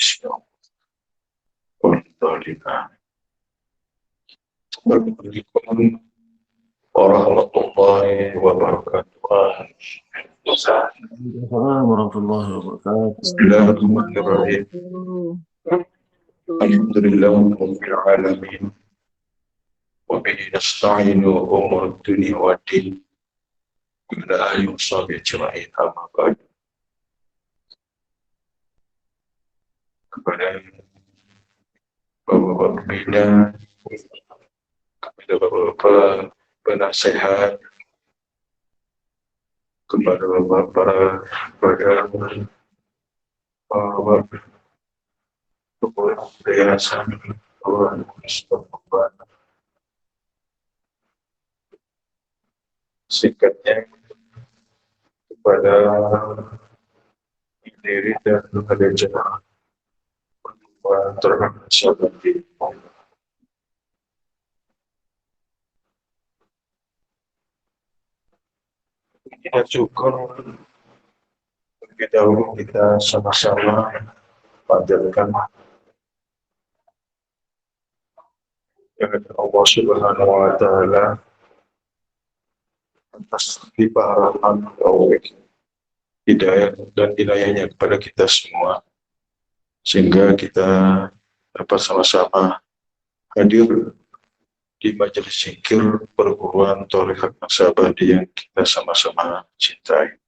Assalamualaikum warahmatullahi wabarakatuh. Waalaikumsalam warahmatullahi wabarakatuh. Bismillahirrahmanirrahim. Alhamdulillah rabbil alamin. Wa bihi nasta'inu umur dunya wa din. Bila ayun sabi ajma'in amma ba'd. Kepada bapak-bapak pembina, kepada bapak-bapak penasehat, kepada bapak para yayasan orang Islam, singkatnya kepada diri dan kepada jemaah terhadap sahabat ini. Kita syukur terlebih dahulu kita sama-sama panjatkan kepada Allah Subhanahu wa Ta'ala atas limpahan taufik, hidayah dan inayahnya kepada kita semua, sehingga kita dapat sama-sama hadir di majelis zikir perguruan Thariqat Naqsabandi yang kita sama-sama cintai,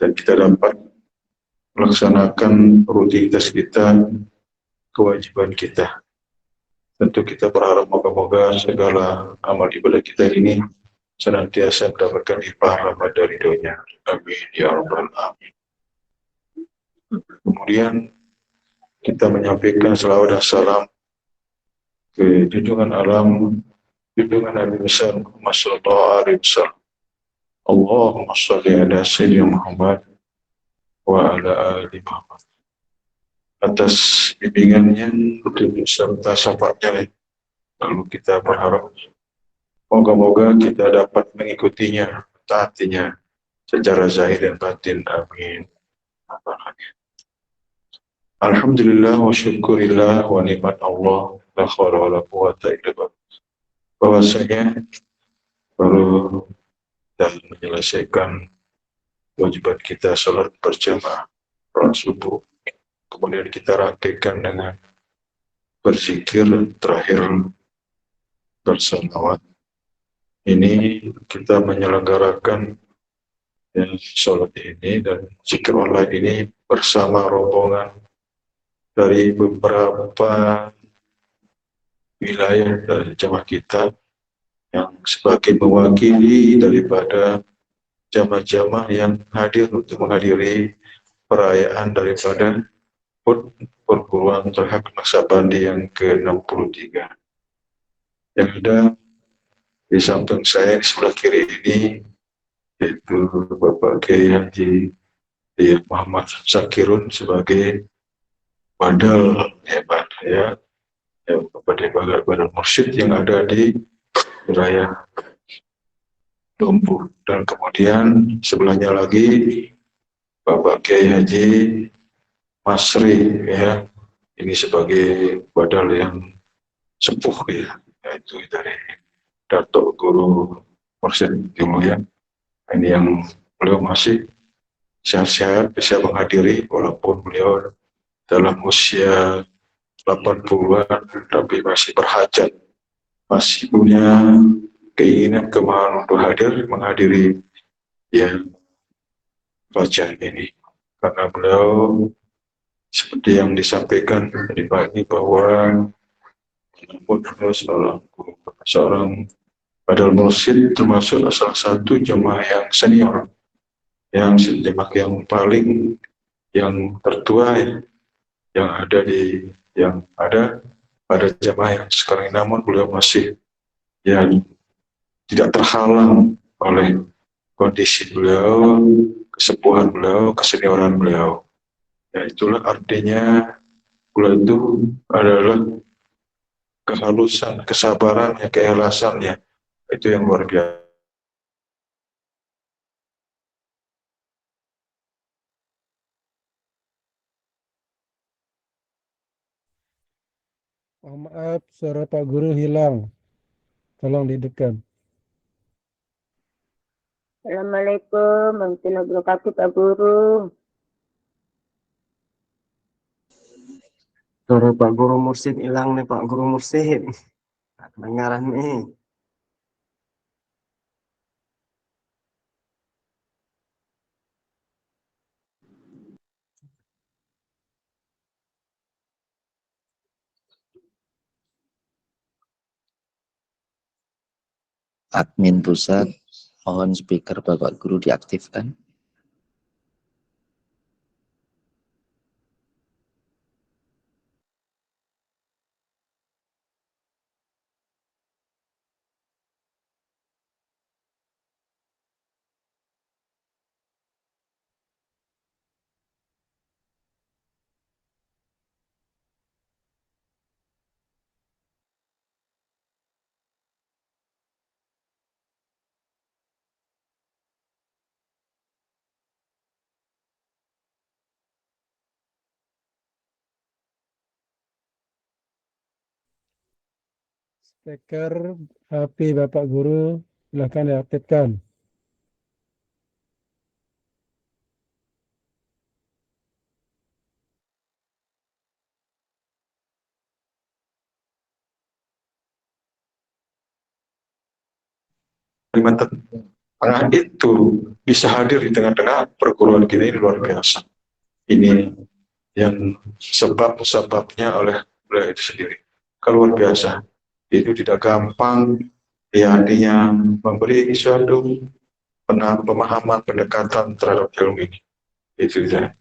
dan kita dapat melaksanakan rutinitas kita, kewajiban kita. Tentu kita berharap moga-moga segala amal ibadah kita ini senantiasa mendapatkan limpahan rahmat dari Ridhonya. Amin ya rabbal alamin. Kemudian kita menyampaikan selawat dan salam ke junjungan alam, junjungan Nabi besar Muhammad sallallahu alaihi wasallam. Allahumma shalli ala sayyidina Muhammad wa ala ali Muhammad. Atas bimbingannya serta syafaatnya, lalu kita berharap moga-moga kita dapat mengikutinya, taatinya secara zahir dan batin. Amin. Alhamdulillah wa syukurillah wa nikmat Allah, la khawla wa la quwwata illa billah. Bahwasanya baru dan menyelesaikan kewajiban kita salat berjamaah sholat subuh, kemudian kita rangkaikan dengan berzikir terakhir bersalawat. Ini kita menyelenggarakan sholat ini dan zikir online ini bersama rombongan dari beberapa wilayah dari jamaah kita yang sebagai mewakili daripada jamaah-jamaah yang hadir untuk menghadiri perayaan daripada perguruan Thariqat Naqsabandi yang ke-63. Yang ada di samping saya di sebelah kiri ini yaitu Bapak Kiai Haji Muhammad Zakirun sebagai badal hebat ya kepada badal mursyid yang ada di wilayah Lombok, dan kemudian sebelahnya lagi Bapak Kiai Haji Masri ya, ini sebagai badal yang sepuh ya, yaitu dari Datuk Guru Mursyid Timurian. Ini yang beliau masih sehat-sehat bisa menghadiri walaupun beliau dalam usia 80-an tapi masih berhajat, masih punya keinginan kemauan untuk menghadiri yang bacaan ini, karena beliau seperti yang disampaikan tadi pagi bahwa seorang badal mursyid termasuk salah satu jemaah yang senior, yang jemaah yang paling yang tertua yang ada pada jemaah yang sekarang, namun beliau masih yang tidak terhalang oleh kondisi beliau, kesepuhan beliau, kesenioran beliau. Ya, itulah artinya beliau itu adalah kehalusan, kesabarannya, keikhlasannya, itu yang luar biasa. Oh, maaf, suara Pak Guru hilang. Tolong dihidupkan. Assalamualaikum warahmatullahi wabarakatuh, Pak Guru. Suara Pak Guru Mursid hilang nih, Pak Guru Mursid. Tak kedengaran nih. Admin pusat, mohon speaker Bapak Guru diaktifkan. Speaker HP Bapak Guru, silahkan diaktifkan. Kalimantan Tengah itu bisa hadir di tengah-tengah perguruan kita ini luar biasa. Ini yang sebab-sebabnya oleh beliau itu sendiri. Kalau luar biasa, itu tidak gampang, ya artinya memberi suatu pemahaman, pendekatan terhadap ilmu ini. Itu dia.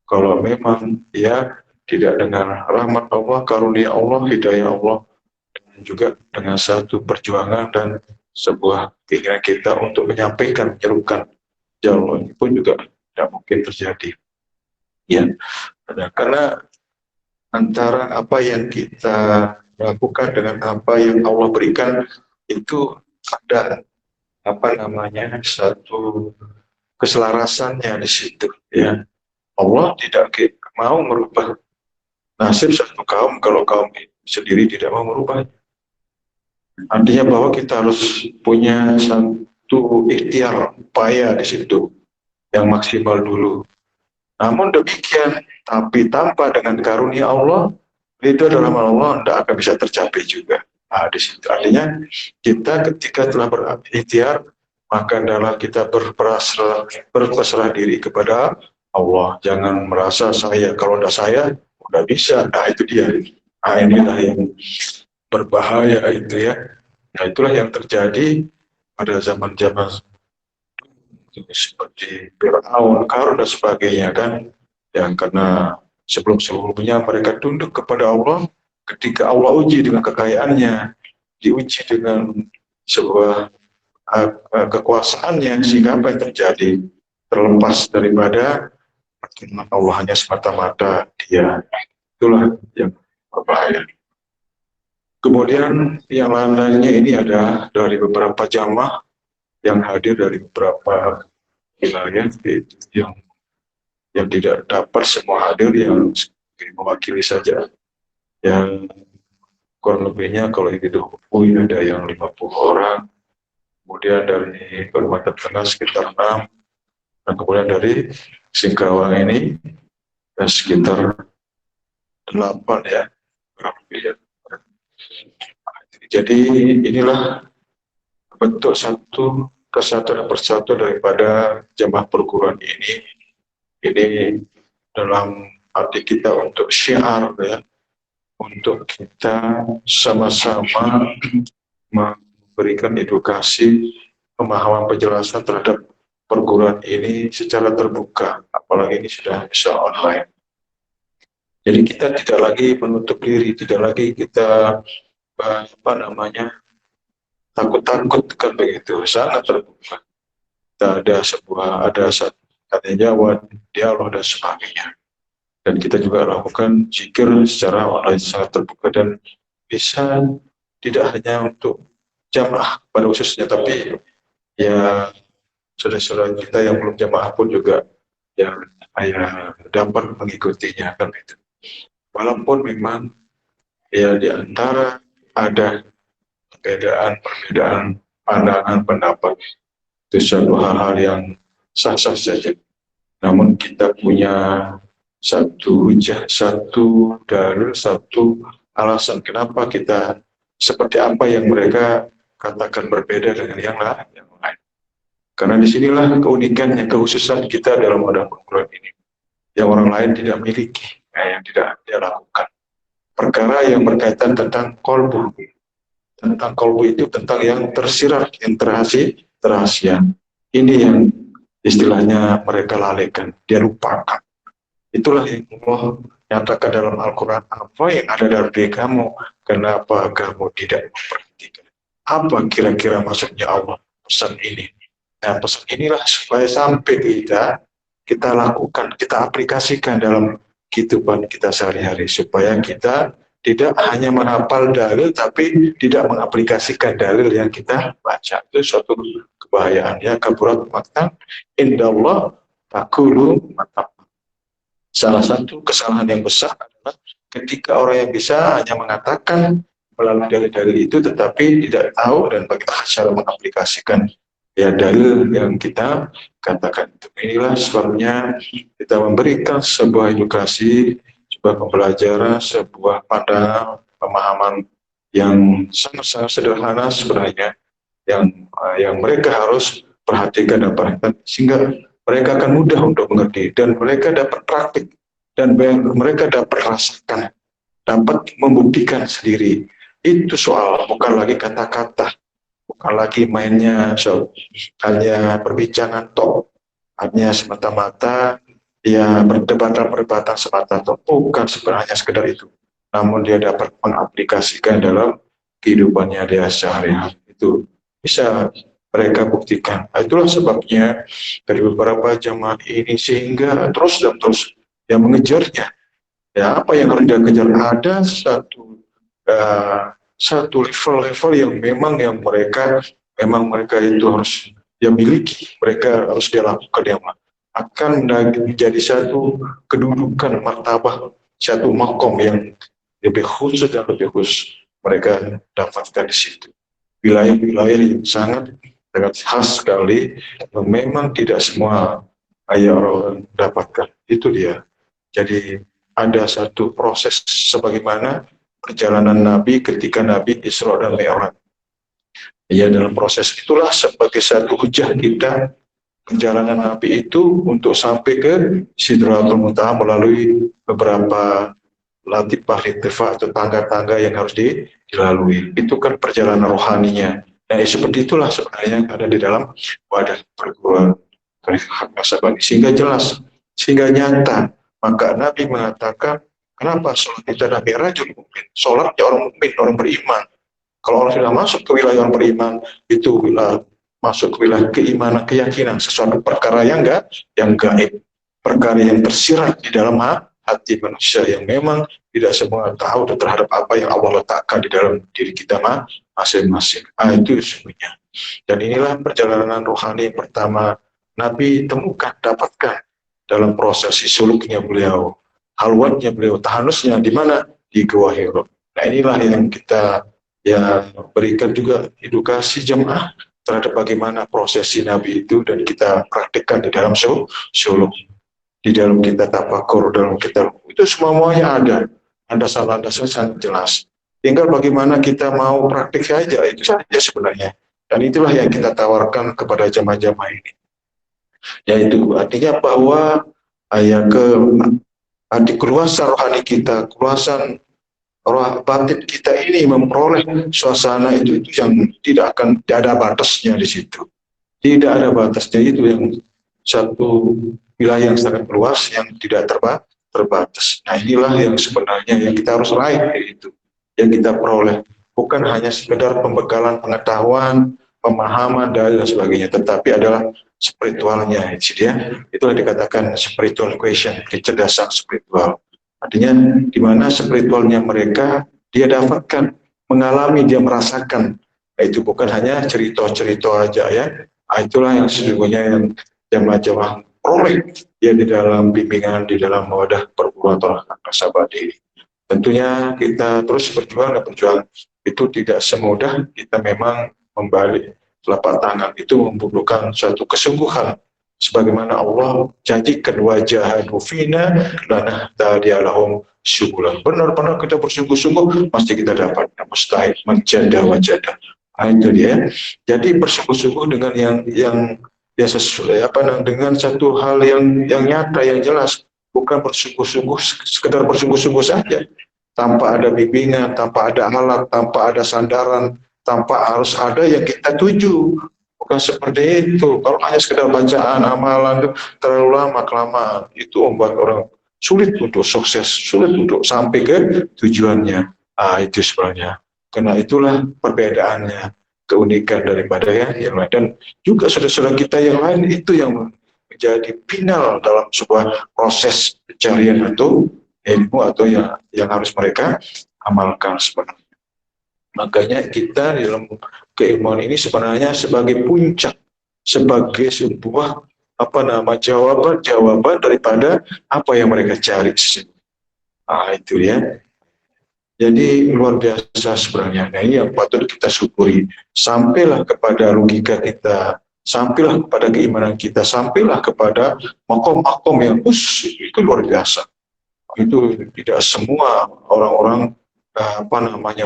Kalau memang ya tidak dengan rahmat Allah, karunia Allah, hidayah Allah, dan juga dengan satu perjuangan dan sebuah keinginan kita untuk menyampaikan, menyerukan jalur ini pun juga tidak mungkin terjadi. Ya, karena antara apa yang kita lakukan dengan apa yang Allah berikan itu ada apa namanya satu keselarasannya di situ. Ya, Allah tidak mau merubah nasib satu kaum kalau kaum sendiri tidak mau merubahnya. Artinya bahwa kita harus punya satu ikhtiar upaya di situ yang maksimal dulu. Namun demikian, tapi tanpa dengan karunia Allah, itu adalah Allah tidak akan bisa tercapai juga. Nah, di situ artinya kita ketika telah berikhtiar, maka adalah kita berpasrah diri kepada Allah. Jangan merasa saya, kalau tidak saya, udah bisa. Nah, itu dia. Nah, inilah yang berbahaya itu ya. Nah, itulah yang terjadi pada zaman-zaman seperti Fir'aun, Qarun dan sebagainya kan. Yang karena sebelum-sebelumnya mereka tunduk kepada Allah, ketika Allah uji dengan kekayaannya, diuji dengan sebuah kekuasaannya, sehingga apa yang terjadi? Terlepas daripada pertolongan Allah, hanya semata-mata dia. Itulah yang berbahaya. Kemudian yang lain-lainnya ini ada dari beberapa jamaah yang hadir dari beberapa wilayah yang tidak dapat semua hadir, yang mewakili saja. Yang kurang lebihnya kalau di Duhukui ada yang 50 orang, kemudian dari Kalimantan Tengah sekitar 6, dan kemudian dari Singkawang ini sekitar 8 ya, kurang lebih ya. Jadi inilah bentuk satu kesatuan dan persatuan daripada jamaah perguruan ini. Ini dalam arti kita untuk syiar ya, untuk kita sama-sama memberikan edukasi, pemahaman, penjelasan terhadap perguruan ini secara terbuka, apalagi ini sudah bisa online. Jadi kita tidak lagi menutup diri, tidak lagi kita takut-takut kan begitu, sangat terbuka. Kita ada tanya jawab, dialog dan sebagainya. Dan kita juga lakukan zikir secara online sangat terbuka dan bisa tidak hanya untuk jamaah pada khususnya, tapi ya saudara-saudara kita yang belum jamaah pun juga yang dapat mengikutinya kan itu. Walaupun memang ya di antara ada perbedaan pandangan pendapat itu suatu hal-hal yang sah-sah saja. Namun kita punya satu hujah, satu dalil, satu alasan kenapa kita seperti apa yang mereka katakan berbeda dengan yang lain. Karena disinilah keunikannya, kekhususan kita dalam wadah Al-Quran ini, yang orang lain tidak miliki, yang tidak dia lakukan. Perkara yang berkaitan tentang kolbu. Tentang kolbu itu tentang yang tersirat, yang rahasia. Ini yang istilahnya mereka lalaikan, dia lupakan. Itulah yang Allah nyatakan dalam Al-Quran, apa yang ada dalam diri kamu, kenapa kamu tidak memperhatikan? Apa kira-kira maksudnya Allah pesan ini? Nah, pesan inilah supaya sampai kita lakukan, kita aplikasikan dalam kehidupan kita sehari-hari, supaya kita tidak hanya menghafal dalil tapi tidak mengaplikasikan dalil yang kita baca. Itu suatu kebahayaan, ya. Kaburat maqtan indallah taqulu mata. Salah satu kesalahan yang besar adalah ketika orang yang bisa hanya mengatakan melalui dalil-dalil itu tetapi tidak tahu dan bagaimana cara mengaplikasikan ya dalil yang kita katakan itu. Inilah sebabnya kita memberikan sebuah edukasi, sebuah pembelajaran, sebuah pandangan, pemahaman yang sangat-sangat sederhana sebenarnya, yang mereka harus perhatikan dan perhatikan sehingga mereka akan mudah untuk mengerti dan mereka dapat praktik dan mereka dapat rasakan, dapat membuktikan sendiri. Itu soal bukan lagi kata-kata, bukan lagi mainnya hanya perbincangan tok, hanya semata-mata ya perdebatan semata tok, bukan sebenarnya sekedar itu. Namun dia dapat mengaplikasikan dalam kehidupannya dia sehari-hari. Itu bisa mereka buktikan. Itulah sebabnya dari beberapa jamaah ini sehingga terus yang mengejarnya. Ya, apa yang harus dia kejar? Ada satu level yang mereka itu harus dia miliki, mereka harus dia lakukan, yang akan menjadi satu kedudukan martabah, satu makom yang lebih khusus dan lebih khusus mereka dapatkan di situ. Wilayah-wilayah yang sangat khas sekali, yang memang tidak semua orang dapatkan. Itu dia. Jadi ada satu proses sebagaimana perjalanan Nabi ketika Nabi Isra dan Mi'raj. Ya, dalam proses itulah sebagai satu hujah kita perjalanan Nabi itu untuk sampai ke Sidratul Muntaha melalui beberapa latifah atau tangga-tangga yang harus dilalui. Itu kan perjalanan rohaninya. Nah, seperti itulah sebenarnya yang ada di dalam wadah perguruan Hak Nasabani. Sehingga jelas, sehingga nyata. Maka Nabi mengatakan, kenapa sholat itu ada mi'rajul mukmin? Sholatnya orang mukmin, orang beriman. Kalau orang sudah masuk ke wilayah orang beriman, itu masuk ke wilayah keimanan, keyakinan, sesuatu perkara yang gaib, perkara yang tersirat di dalam hati manusia yang memang tidak semua tahu terhadap apa yang Allah letakkan di dalam diri kita masing-masing. Itu sebenarnya. Dan inilah perjalanan rohani yang pertama Nabi temukan, dapatkan dalam proses suluknya beliau, halwatnya beliau, tahanusnya di mana? Di Gua Hira. Nah, inilah yang kita berikan juga edukasi jemaah terhadap bagaimana prosesi Nabi itu dan kita praktikkan di dalam suluk, di dalam kita tafakur, dalam kita itu semuanya ada landasan sangat jelas. Tinggal bagaimana kita mau praktik saja, itu saja sebenarnya. Dan itulah yang kita tawarkan kepada jamaah-jamaah ini. Yaitu artinya bahwa keluasan rohani kita, keluasan roh batin kita ini memperoleh suasana itu yang tidak ada batasnya di situ. Tidak ada batasnya, itu yang satu wilayah yang sangat luas yang tidak terbatas. Nah, inilah yang sebenarnya yang kita harus raih, itu yang kita peroleh, bukan hanya sekedar pembekalan pengetahuan, pemahaman dan sebagainya, tetapi adalah spiritualnya. Itulah dikatakan spiritual question, kecerdasan spiritual. Artinya di mana spiritualnya mereka dia dapatkan, mengalami, dia merasakan. Itu bukan hanya cerita-cerita aja, ya. Itulah yang sesungguhnya yang jamaah-jamaah peroleh ya di dalam bimbingan, di dalam wadah perguruan Hak Nasabani. Tentunya kita terus berjuang dan berjuang itu tidak semudah kita memang membalik telapak tangan, itu membutuhkan suatu kesungguhan sebagaimana Allah janjikan wajahadu fina lanahdiyalahum syukuran. Benar-benar kita bersungguh-sungguh pasti kita dapat mustahil menjada wajada. Itu dia. Jadi bersungguh-sungguh dengan yang sesuai dengan satu hal yang nyata, yang jelas, bukan bersungguh-sungguh sekedar bersungguh-sungguh saja tanpa ada bimbingan, tanpa ada alat, tanpa ada sandaran, tanpa harus ada yang kita tuju. Bukan seperti itu. Kalau hanya sekedar bacaan, amalan itu terlalu lama kelamaan, itu membuat orang sulit untuk sukses, sulit untuk sampai ke tujuannya. Itu sebenarnya. Karena itulah perbedaannya, keunikan daripada yang lain. Dan juga saudara-saudara kita yang lain itu yang menjadi final dalam sebuah proses pencarian atau ilmu atau yang harus mereka amalkan sebenarnya. Makanya kita di dalam keilmuan ini sebenarnya sebagai puncak, sebagai sebuah jawaban daripada apa yang mereka cari. Itu ya. Jadi luar biasa sebenarnya. Nah, ini yang patut kita syukuri. Sampailah kepada logika kita, sampailah kepada keimanan kita, sampailah kepada makom-makom yang itu luar biasa. Itu tidak semua orang-orang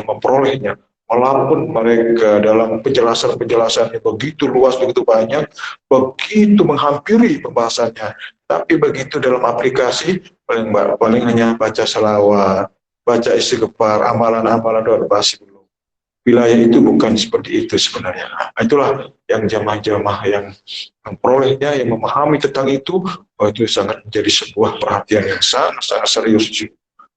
memperolehnya, walaupun mereka dalam penjelasan-penjelasannya begitu luas, begitu banyak, begitu menghampiri pembahasannya, tapi begitu dalam aplikasi paling hanya baca selawat, baca istighfar, amalan-amalan doa basi belum. Wilayah itu bukan seperti itu sebenarnya. Itulah yang jamaah-jamaah yang memperolehnya, yang memahami tentang itu sangat menjadi sebuah perhatian yang sangat serius.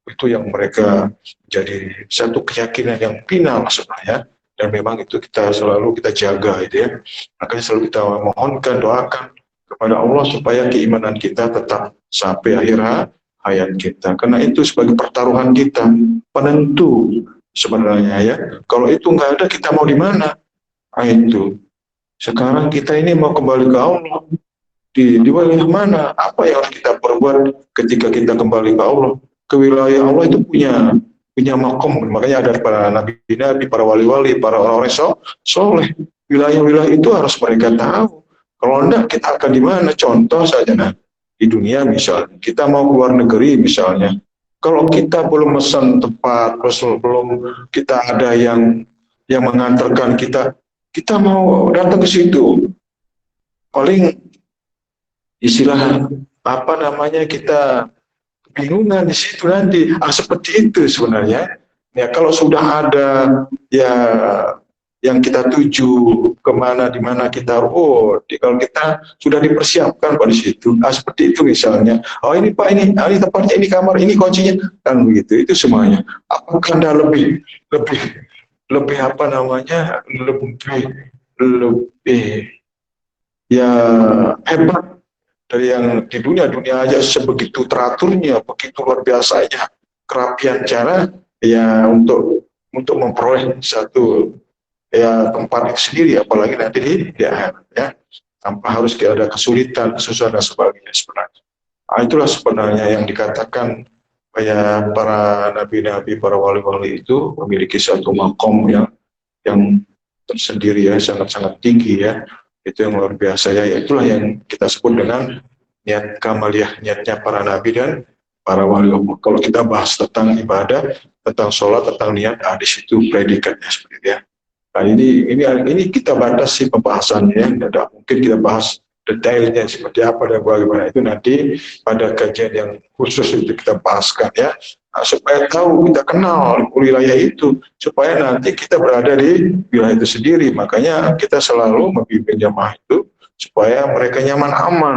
Itu yang mereka jadi satu keyakinan yang final sebenarnya, dan memang itu kita selalu jaga itu ya. Makanya selalu kita mohonkan, doakan kepada Allah supaya keimanan kita tetap sampai akhir hayat kita, karena itu sebagai pertaruhan kita, penentu sebenarnya ya. Kalau itu nggak ada, kita mau di mana? Itu sekarang kita ini mau kembali ke Allah, di wilayah mana? Apa yang harus kita perbuat ketika kita kembali ke Allah? Ke wilayah Allah itu punya makom. Makanya ada para nabi-nabi, para wali-wali, para orang-orang soleh. Wilayah-wilayah itu harus mereka tahu. Kalau enggak, kita akan di mana? Contoh saja, di dunia misalnya, kita mau keluar negeri misalnya. Kalau kita belum pesan tepat, belum kita ada yang mengantarkan kita mau datang ke situ, paling istilah kita bingungan di situ nanti. Seperti itu sebenarnya. Ya, kalau sudah ada ya yang kita tuju kemana, di mana kita kalau kita sudah dipersiapkan pada situ. Seperti itu misalnya. Ini Pak, ini tempatnya, ini kamar, ini kuncinya, kan begitu. Itu semuanya. Apakah Anda lebih ya hebat dari yang di dunia aja, sebegitu teraturnya, begitu luar biasanya kerapian cara ya untuk memperoleh satu ya tempat itu sendiri, apalagi nanti di akhirat ya, tanpa harus ada kesulitan, kesusahan dan sebagainya sebenarnya. Itulah sebenarnya yang dikatakan ya para nabi-nabi, para wali-wali itu memiliki satu makom yang tersendiri ya, sangat-sangat tinggi ya. Itu yang luar biasa ya. Itulah yang kita sebut dengan niat kamaliyah, niatnya para nabi dan para wali Allah. Kalau kita bahas tentang ibadah, tentang sholat, tentang niat, di situ predikatnya seperti itu ya. Nah, ini kita batasi pembahasannya, tidak mungkin kita bahas detailnya seperti apa dan bagaimana, itu nanti pada kajian yang khusus itu kita bahaskan ya. Supaya tahu, kita kenal wilayah itu, supaya nanti kita berada di wilayah itu sendiri. Makanya kita selalu membimbing jamaah itu supaya mereka nyaman, aman,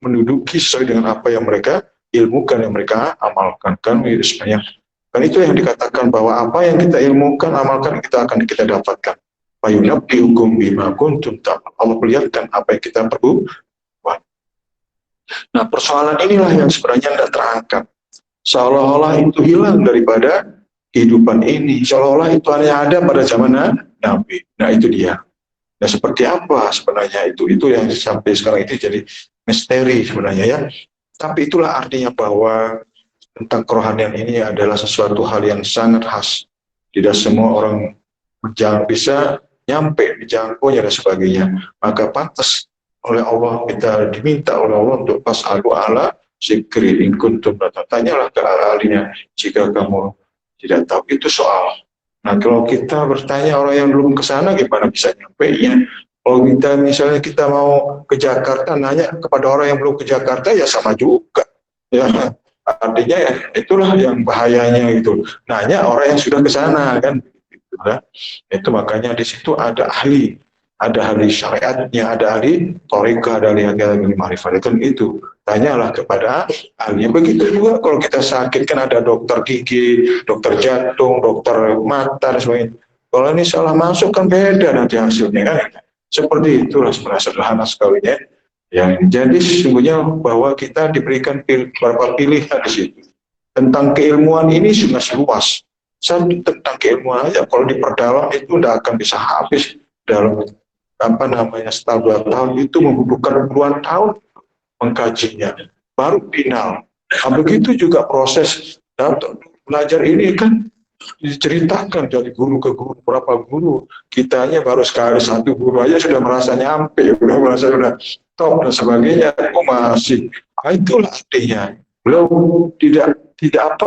menduduki sesuai dengan apa yang mereka ilmukan, yang mereka amalkan. Kan sebenarnya kan itu yang dikatakan bahwa apa yang kita ilmukan, amalkan, kita dapatkan. Fayunabbi'ukum bima kuntum ta'malun. Allah perlihatkan apa yang kita perbuat. Nah, persoalan inilah yang sebenarnya tidak terangkat. Seolah-olah itu hilang daripada kehidupan ini. Seolah-olah itu hanya ada pada zaman Nabi. Nah, itu dia. Nah, seperti apa sebenarnya itu yang sampai sekarang itu jadi misteri sebenarnya ya. Tapi itulah artinya bahwa tentang kerohanian ini adalah sesuatu hal yang sangat khas. Tidak semua orang jangan bisa nyampe, dijangkaunya dan sebagainya. Maka pantas oleh Allah, kita diminta oleh Allah untuk fas'alu ala zikri in kuntum la ta'lamun. Tanyalah ke ahlinya jika kamu tidak tahu. Itu soal. Nah, kalau kita bertanya orang yang belum ke sana, gimana bisa nyampe? Ya, kalau kita misalnya kita mau ke Jakarta, nanya kepada orang yang belum ke Jakarta, ya sama juga. Ya, artinya ya itulah yang bahayanya itu. Nanya orang yang sudah ke sana kan. Ya. Itu makanya di situ ada ahli syariatnya, ada ahli thariqah, ada ahli ma'rifat. Itu tanyalah kepada ahlinya. Begitu juga kalau kita sakit kan ada dokter gigi, dokter jantung, dokter mata dan sebagainya. Kalau ini salah masuk kan beda nanti hasilnya kan. Seperti itulah sebenarnya sederhana sekali ya. Jadi sesungguhnya bahwa kita diberikan beberapa pilihan di situ. Tentang keilmuan ini sudah luas. Tentang keilmuan aja kalau diperdalam itu tidak akan bisa habis dalam setahun 2 tahun itu membutuhkan puluhan tahun mengkajinya baru final. Nah, begitu juga proses belajar ini kan diceritakan dari guru ke guru, berapa guru, kitanya baru sekali satu guru aja sudah merasa nyampe, sudah merasa sudah top dan sebagainya, masih. Itulah artinya beliau tidak tidak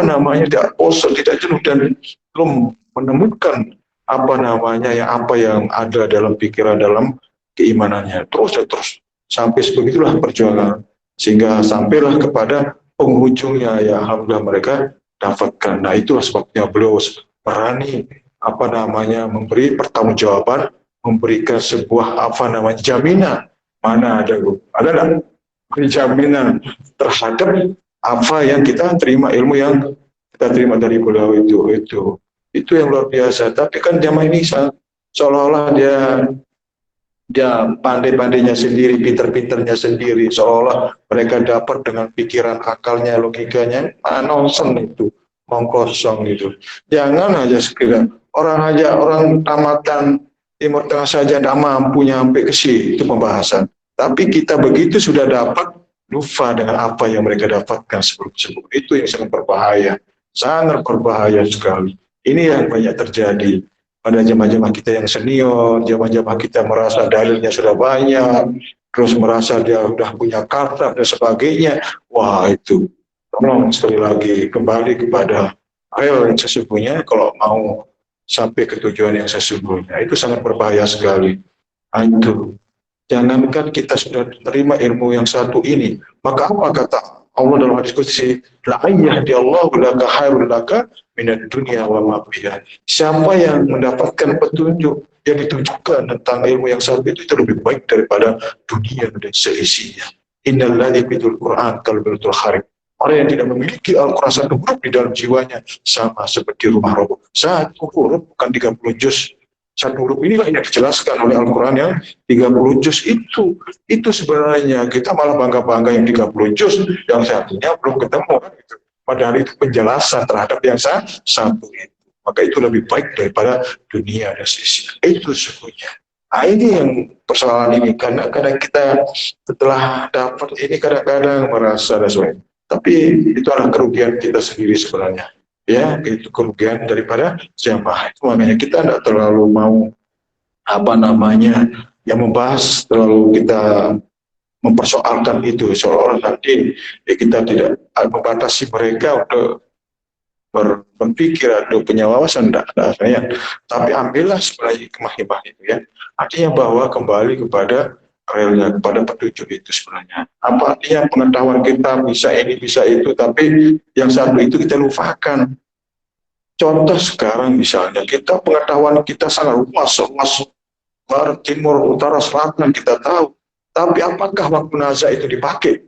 bosan, tidak jenuh dan belum menemukan apa yang ada dalam pikiran, dalam keimanannya. Terus sampai sebegitulah perjuangan sehingga sampailah kepada penghujungnya ya alhamdulillah mereka dapatkan. Nah, itulah sebabnya beliau berani memberi pertanggungjawaban, memberikan sebuah jaminan. Mana ada jaminan terhadap apa yang kita terima, ilmu yang kita terima dari beliau itu yang luar biasa. Tapi kan zaman ini seolah-olah dia pandai-pandainya sendiri, pinter-pinternya sendiri, seolah mereka dapat dengan pikiran akalnya, logikanya, nonsen itu, kosong itu. Jangan aja sekedar orang tamatan Timur Tengah saja tidak mampu nyampe ke situ pembahasan. Tapi kita begitu sudah dapat, lupa dengan apa yang mereka dapatkan sebelum-sebelum. Itu yang sangat berbahaya sekali. Ini yang banyak terjadi pada jamaah-jamaah kita yang senior, jamaah-jamaah kita merasa dalilnya sudah banyak, terus merasa dia sudah punya kata dan sebagainya. Wah, itu tolong sekali lagi kembali kepada real yang sesungguhnya kalau mau sampai ke tujuan yang sesungguhnya. Itu sangat berbahaya sekali. Itu jangankan kita sudah terima ilmu yang satu ini, maka apa kata Allah dalam hadis qudsi, la ayyahdiallahu laka khairul laka minad dunya wa ma fiha. Siapa yang mendapatkan petunjuk yang ditunjukkan tentang ilmu yang satu itu lebih baik daripada dunia dan seisinya. Innal ladzi bil Qur'an kalbil kharib. Orang yang tidak memiliki Al-Quran satu huruf di dalam jiwanya sama seperti rumah roboh. Satu huruf bukan 30 juz. Satu huruf inilah yang dijelaskan oleh Al-Quran yang 30 juz itu. Itu sebenarnya kita malah bangga-bangga yang 30 juz, yang satunya belum ketemu. Gitu. Padahal itu penjelasan terhadap yang satu itu. Maka itu lebih baik daripada dunia dan seisinya. Itu sesungguhnya. Nah, ini yang persoalan ini. Karena kadang kita setelah dapat ini kadang-kadang merasa dan sebagainya. Tapi itu adalah kerugian kita sendiri sebenarnya. Ya, itu kerugian daripada jamaah. Itu makanya kita tidak terlalu mau yang membahas, terlalu kita mempersoalkan itu seolah-olah nanti kita tidak membatasi mereka untuk berpikir atau punya wawasan, tidak ada. Tapi ambillah sebenarnya hikmah-hikmah itu ya. Artinya bahwa kembali kepada realnya, kepada petunjuk itu sebenarnya. Apa artinya pengetahuan kita bisa ini, bisa itu, tapi yang satu itu kita lupakan. Contoh sekarang misalnya, pengetahuan kita sangat luas, barat, timur, utara, selatan kita tahu. Tapi apakah waktu nazar itu dipakai?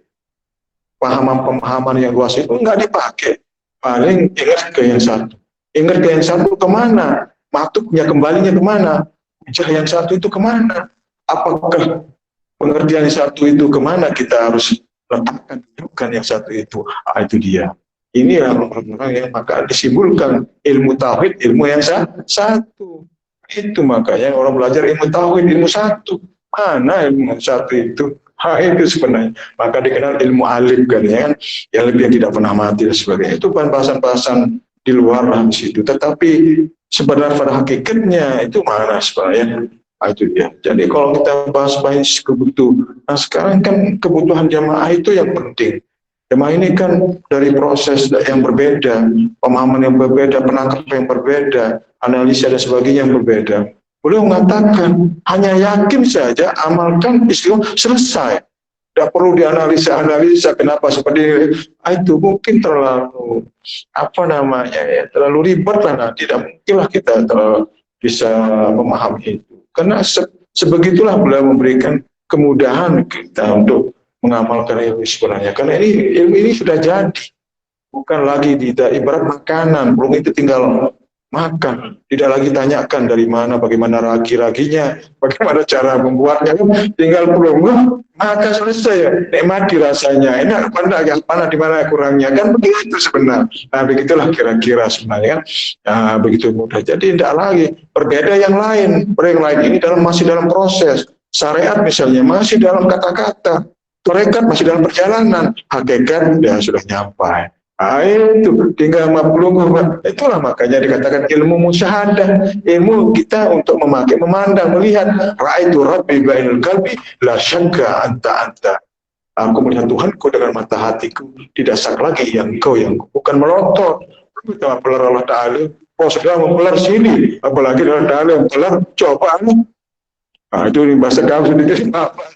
Pemahaman yang luas itu enggak dipakai. Paling ingat ke yang satu. Ingat ke yang satu kemana? Matuknya kembalinya kemana? Yang satu itu kemana? Apakah pengertian yang satu itu kemana kita harus letakkan yang satu itu? Itu dia. Ini orang-orang yang maka disimpulkan ilmu tauhid, ilmu yang satu. Itu makanya orang belajar ilmu tauhid, ilmu satu. Mana ilmu yang satu itu? Itu sebenarnya. Maka dikenal ilmu alim kan ya, yang lebih yang tidak pernah mati dan sebagainya. Itu bahasan-bahasan di luar di situ. Tetapi sebenarnya pada hakikatnya itu mana sebenarnya? Itu dia. Jadi kalau kita bahas kebutuhan, nah sekarang kan kebutuhan jamaah itu yang penting. Jamaah ini kan dari proses yang berbeda, pemahaman yang berbeda, penangkapan yang berbeda, analisa dan sebagainya yang berbeda. Beliau mengatakan hanya yakin saja, amalkan istilah selesai. Tidak perlu dianalisa kenapa seperti ini. Itu mungkin terlalu terlalu ribet lah. Nah, tidak mungkinlah kita bisa memahami itu. Karena sebegitulah beliau memberikan kemudahan kita untuk mengamalkan ilmu sebenarnya. Karena ilmu ini sudah jadi, bukan lagi ibarat makanan, belum itu tinggal makan, tidak lagi tanyakan dari mana, bagaimana ragi-raginya, bagaimana cara membuatnya, tinggal belum maka selesai ya, nikmati rasanya, enak mana di mana kurangnya, kan begitu sebenarnya. Nah begitulah kira-kira sebenarnya kan, nah, begitu mudah. Jadi tidak lagi berbeda yang lain ini masih dalam proses. Syariat misalnya masih dalam kata-kata, tarekat masih dalam perjalanan, hakikat ya sudah nyampai. Itu tinggal maklum, itulah makanya dikatakan ilmu musyahadah, ilmu kita untuk memandang, melihat ra'aitu rabbi bainal qalbi la syakka anta. Aku melihat Tuhanku dengan mata hatiku, tidak sak lagi yang kau bukan melotot. Kita pelar Allah Ta'ala, sudah mempelar sini, apalagi Allah Ta'ala yang pelar, coba. Nah, itu bahasa kamu sedikit apa?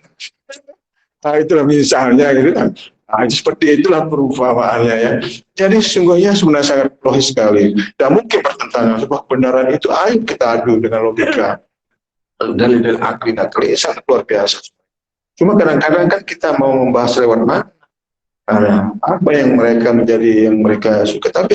Nah, itulah misalnya gitu kan. Nah, seperti itulah perumpamaannya ya. Jadi sesungguhnya sebenarnya sangat logis sekali. Dan mungkin pertentangan sebuah kebenaran itu, ayo kita adu dengan logika. Dalil akli sangat luar biasa. Cuma kadang-kadang kan kita mau membahas lewat mana? Apa yang mereka suka. Tapi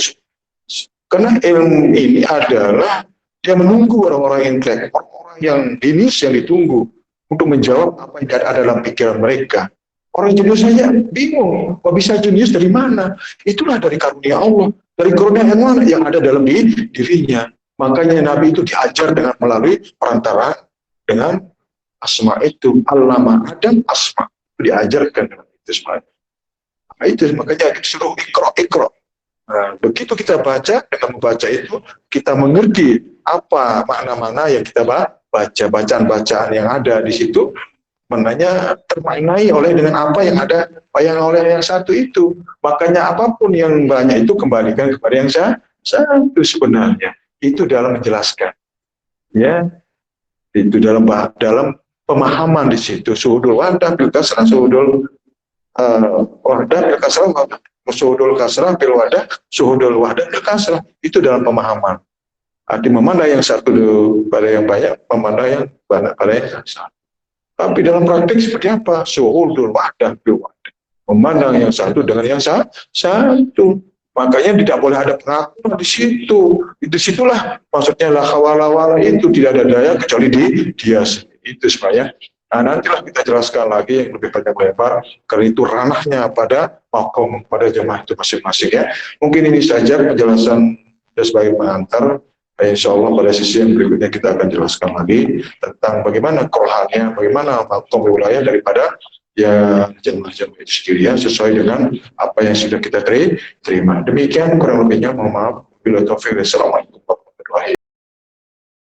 karena ilmu ini adalah dia menunggu orang-orang intelek, orang-orang yang jenius yang ditunggu untuk menjawab apa yang ada dalam pikiran mereka. Orang jenius saja bingung, kok bisa jenius dari mana? Itulah dari karunia Allah. Dari karunia yang mana? Yang ada dalam dirinya. Makanya Nabi itu diajar dengan melalui perantaraan dengan asma itu. Allama Adam asma. Diajarkan dengan itu sebenarnya. Nah, itu makanya disuruh ikro. Nah, begitu kita baca, dengan membaca itu, kita mengerti apa makna-makna yang kita baca, bacaan-bacaan yang ada di situ, maknanya termaknai dengan apa yang ada oleh yang satu itu. Makanya apapun yang banyak itu kembalikan kepada yang satu sebenarnya. Itu dalam menjelaskan. Ya. Itu dalam pemahaman di situ. Suhudul wadah bil kasrah, suhudul wadah bil kasrah, suhudul kasrah bil wadah, suhudul wadah bil kasrah. Itu dalam pemahaman. Arti memandang yang satu pada yang banyak, memandang yang banyak pada yang satu. Tapi dalam praktik seperti apa? Suhudul wadah bil wadah. Memandang yang satu dengan yang satu. Makanya tidak boleh ada pengakuan di situ. Itu situlah maksudnya la hawala itu tidak ada daya kecuali dia sendiri. Itu sebenarnya. Nah, nantilah kita jelaskan lagi yang lebih panjang lebar karena itu ranahnya pada makom, pada jemaah itu masing-masing ya. Mungkin ini saja penjelasan sebagai pengantar. Insya Allah pada sisi yang berikutnya kita akan jelaskan lagi tentang bagaimana kerohannya, bagaimana makom wilayah daripada ya jemaah-jemaah itu sendiri ya, sesuai dengan apa yang sudah kita terima. Demikian kurang lebihnya, mohon maaf. Bila taufiq, assalamualaikum.